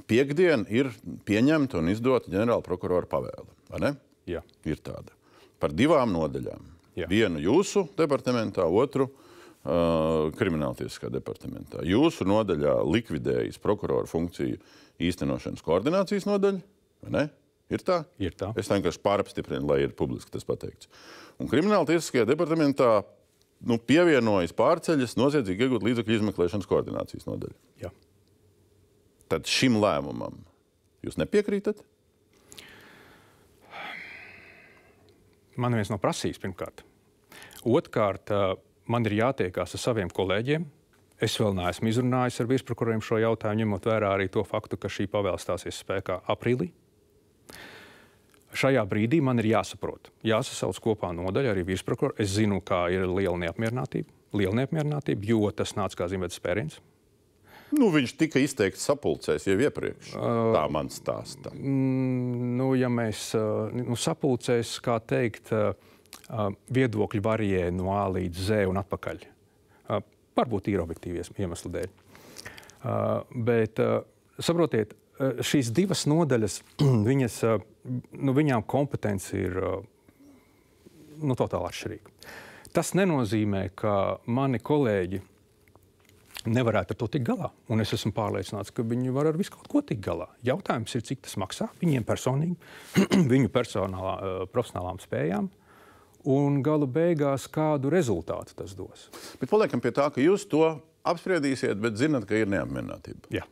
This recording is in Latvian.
piektdien ir pieņemta un izdota ģenerāla prokurora pavēle, vai ne? Jā. Ir tāda. Par 2 nodaļām. Jā. Vienu jūsu departamentā, otru Krimināltiesiskā departamentā. Jūsu nodaļā likvidējas prokurora funkciju īstenošanas koordinācijas nodaļa, vai ne? Ir tā? Ir tā. Es vienkārši pārapstiprinu, lai ir publiski tas pateikts. Un Krimināltiesiskajā departamentā pievienojas pārceļas noziedzīgi iegūt līdzekļu izmeklēšanas koordinācijas nodaļa. Jā. Tad šim lēmumam jūs nepiekrītat? Man neviens nav prasījis pirmkārt. Otrkārt, man ir jātiekās ar saviem kolēģiem. Es vēl neesmu izrunājis ar virsprokuroriem šo jautājumu, ņemot vērā arī to faktu, ka šī pavēle stāsies spēkā aprīlī. Šajā brīdī man ir jāsaprot, jāsasauc kopā nodaļa arī virsprokurori. Es zinu, kā ir liela neapmierinātība, jo tas nāca kā zīmēts spēriens. Viņš tika izteikti sapulcēs jau iepriekš. Tā man stāsta. Ja mēs sapulcēs, kā teikt, viedokļi varijē no A līdz Z un atpakaļ. Varbūt ir objektīvi iemesli dēļ. Bet, saprotiet, šīs 2 nodaļas, viņām kompetence ir totāli atšķirīga. Tas nenozīmē, ka mani kolēģi nevarētu ar to tikt galā. Un es esmu pārliecināts, ka viņi var ar visu kaut ko tikt galā. Jautājums ir, cik tas maksā viņiem personīgi, viņu profesionālām spējām un galu beigās kādu rezultātu tas dos. Bet paliekam pie tā, ka jūs to apspriedīsiet, bet zinat, ka ir neapmierinātība. Jā.